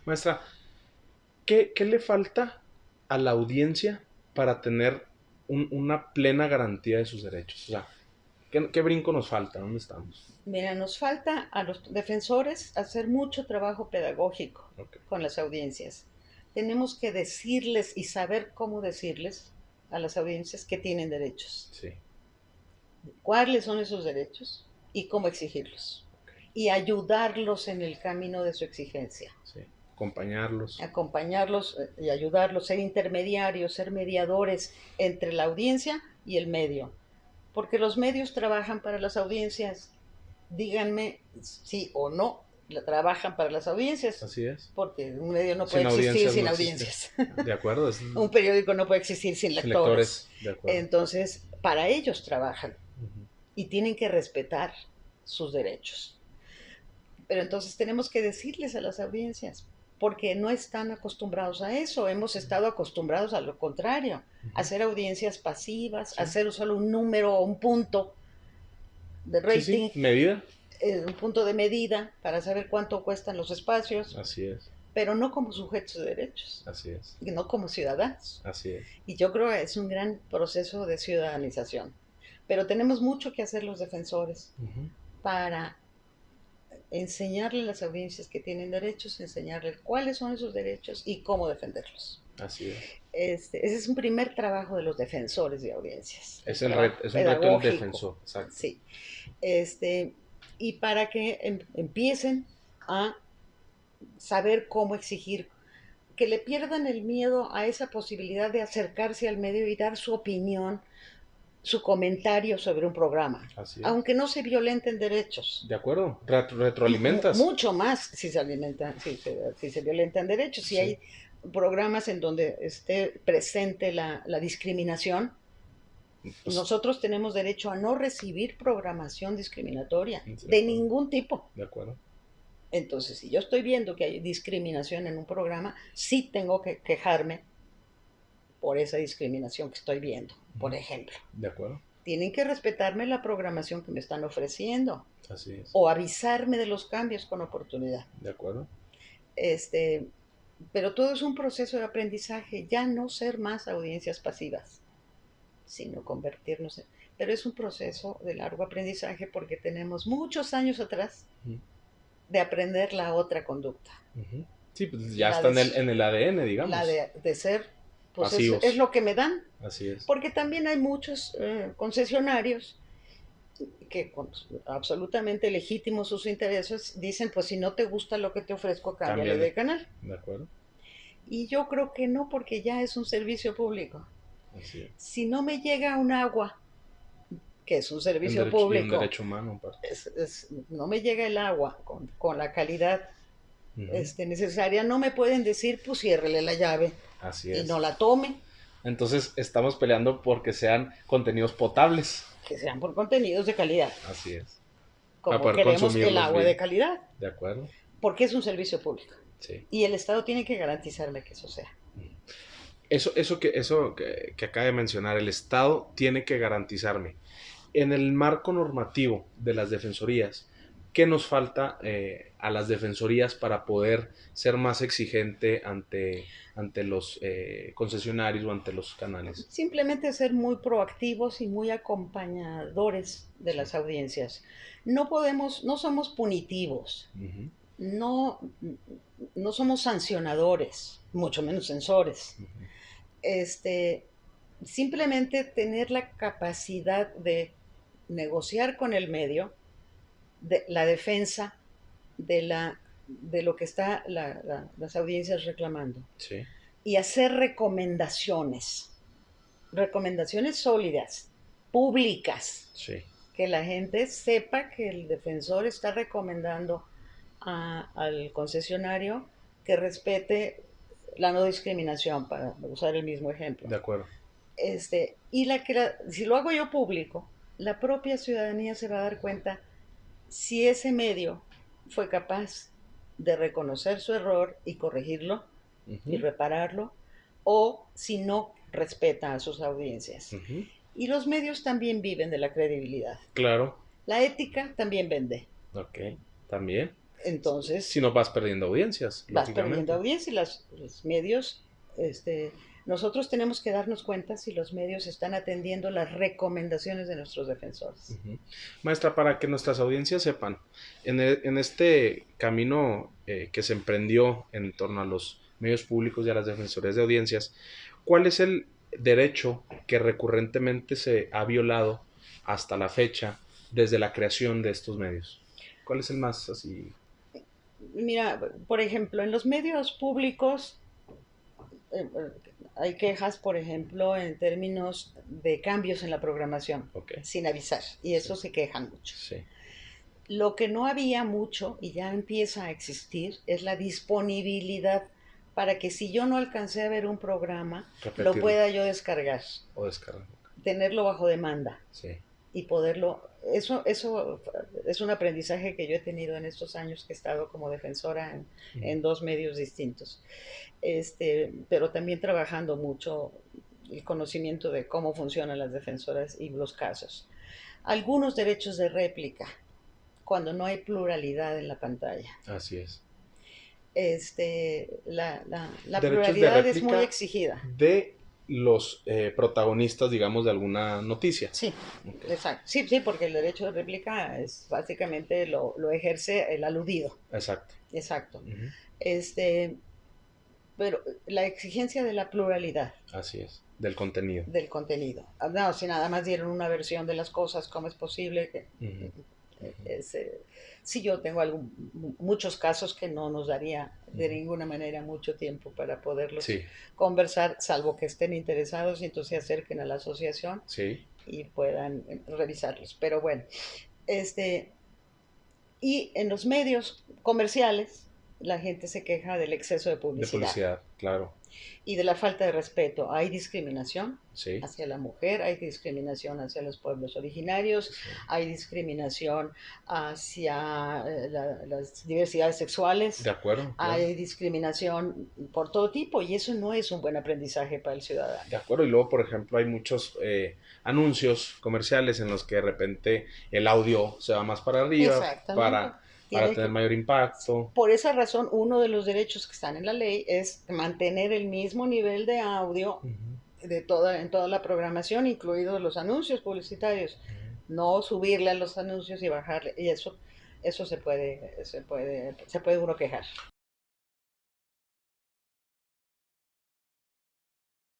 Maestra, ¿qué le falta a la audiencia para tener una plena garantía de sus derechos? O sea, ¿qué brinco nos falta? ¿Dónde estamos? Mira, nos falta a los defensores hacer mucho trabajo pedagógico Ok, con las audiencias. Tenemos que decirles y saber cómo decirles a las audiencias que tienen derechos, sí, cuáles son esos derechos y cómo exigirlos. ok, Y ayudarlos en el camino de su exigencia. sí. Acompañarlos. Acompañarlos y ayudarlos, ser intermediarios, ser mediadores entre la audiencia y el medio. Porque los medios trabajan para las audiencias. Díganme sí o no, trabajan para las audiencias, Así es. porque un medio no puede Sin existir audiencias no sin existe. audiencias. De acuerdo, Un periódico no puede existir sin sin lectores. lectores, de acuerdo. Entonces, para ellos trabajan Ujú. y tienen que respetar sus derechos. Pero entonces tenemos que decirles a las audiencias, porque no están acostumbrados a eso. Hemos estado acostumbrados a lo contrario, a Ujú. hacer audiencias pasivas, a Sí, hacer solo un número o un punto de sí, sí, rating, medida. un punto de medida para saber cuánto cuestan los espacios, Así es, pero no como sujetos de derechos, así es, y no como ciudadanos. así es. Y yo creo que es un gran proceso de ciudadanización. Pero tenemos mucho que hacer los defensores Ujú. para enseñarle a las audiencias que tienen derechos, enseñarles cuáles son esos derechos y cómo defenderlos. Así es. Ese es un primer trabajo de los defensores de audiencias, el trabajo Es un reto el pedagógico. defensor, exacto. Sí. Este, y para que empiecen a saber cómo exigir, que le pierdan el miedo a esa posibilidad de acercarse al medio y dar su opinión, su comentario sobre un programa, Así es. aunque no se violenten derechos. De acuerdo, retroalimentas. Mucho más si se alimentan, si se violentan derechos, si Sí, hay programas en donde esté presente la discriminación. pues, Nosotros tenemos derecho a no recibir programación discriminatoria de de acuerdo, ningún tipo. de acuerdo. Entonces, si yo estoy viendo que hay discriminación en un programa, sí tengo que quejarme por esa discriminación que estoy viendo, Ujú. por ejemplo. De acuerdo, Tienen que respetarme la programación que me están ofreciendo así es. o avisarme de los cambios con oportunidad. De acuerdo, Este, pero todo es un proceso de aprendizaje, ya no ser más audiencias pasivas, sino convertirnos en... Pero es un proceso de largo aprendizaje porque tenemos muchos años atrás ujú, de aprender la otra conducta, ujú. Sí, pues ya la está de, en el ADN, la digamos. de ser, pues es Pasivos, lo que me dan, así es. porque también hay muchos concesionarios que con absolutamente legítimos sus intereses dicen, pues si no te gusta lo que te ofrezco, cámbiale Cámbiale, de canal. de acuerdo, Y yo creo que no, porque ya es un servicio público. así es. Si no me llega un agua, que es un Un servicio derecho, y un público, derecho humano, aparte. no me llega el agua con la calidad Ujú. necesaria, no me pueden decir, pues ciérrele la llave Así y es. no la tome, Entonces estamos peleando porque sean contenidos potables. que sean por contenidos de calidad, Así es. Para como poder queremos el consumirlos agua de bien. calidad, ¿De acuerdo? porque es un servicio público. Sí. Y el Estado tiene que garantizarme que eso sea. Eso que acaba de mencionar, el Estado tiene que garantizarme. En el marco normativo de las defensorías, ¿qué nos falta a las defensorías para poder ser más exigente ante los concesionarios o ante los canales? Simplemente ser muy proactivos y muy acompañadores de Sí. las audiencias. No podemos, no somos punitivos, Ujú, no, no somos sancionadores, mucho menos censores. ujú. Este, simplemente tener la capacidad de negociar con el medio de la defensa de lo que está las audiencias reclamando Sí, y hacer recomendaciones, recomendaciones sólidas, públicas, sí, que la gente sepa que el defensor está recomendando al concesionario que respete la no discriminación, para usar el mismo ejemplo. de acuerdo. Y si lo hago yo público, la propia ciudadanía se va a dar cuenta si ese medio fue capaz de reconocer su error y corregirlo y Ujú, repararlo, o si no respeta a sus audiencias. ujú. Y los medios también viven de la credibilidad. Claro, La ética también vende. ok, también. Entonces Si no vas perdiendo audiencias, vas perdiendo lógicamente. audiencia y los medios, nosotros tenemos que darnos cuenta si los medios están atendiendo las recomendaciones de nuestros defensores. Ujú. Maestra, para que nuestras audiencias sepan, en este camino que se emprendió en torno a los medios públicos y a las defensorías de audiencias, ¿cuál es el derecho que recurrentemente se ha violado hasta la fecha desde la creación de estos medios? ¿Cuál es el más así? Mira, por ejemplo, en los medios públicos hay quejas, por ejemplo, en términos de cambios en la programación, Ok, sin avisar, y sí, eso se quejan mucho. sí, Lo que no había mucho y ya empieza a existir es la disponibilidad para que si yo no alcancé a ver un programa, lo repetirlo pueda yo descargar, o descargarlo. tenerlo bajo demanda Sí, y poderlo. Eso es un aprendizaje que yo he tenido en estos años que he estado como defensora en dos medios distintos. Pero también trabajando mucho el conocimiento de cómo funcionan las defensoras y los casos. Algunos derechos de réplica, cuando no hay pluralidad en la pantalla. así es. La Derechos de pluralidad es muy réplica exigida. de los protagonistas, digamos, de alguna noticia. Sí, Okay. exacto. Sí, sí, porque el derecho de réplica es básicamente lo ejerce el aludido. Exacto. Exacto. Ujú. Este, pero la exigencia de la pluralidad Así es, del contenido. del contenido. No, si nada más dieron una versión de las cosas, ¿cómo es posible que Ujú, ujú. es, sí, yo tengo muchos casos que no nos daría de Ujú. ninguna manera mucho tiempo para poderlos Sí, conversar, salvo que estén interesados y entonces se acerquen a la asociación sí, y puedan revisarlos. Pero bueno, este, y en los medios comerciales la gente se queja del exceso de de publicidad publicidad, claro. y de la falta de respeto. Hay discriminación Sí, hacia la mujer, hay discriminación hacia los pueblos originarios, sí, hay discriminación hacia las diversidades de sexuales, acuerdo, claro. hay discriminación por todo tipo y eso no es un buen aprendizaje para el ciudadano. De acuerdo, y luego, por ejemplo, hay muchos anuncios comerciales en los que de repente el audio se va más para arriba Exactamente. para Tiene tener que, mayor impacto. por esa razón, uno de los derechos que están en la ley es mantener el mismo nivel de audio Ujú, en toda la programación, incluidos los anuncios publicitarios. ujú. No subirle a los anuncios y bajarle. Y eso se puede uno quejar.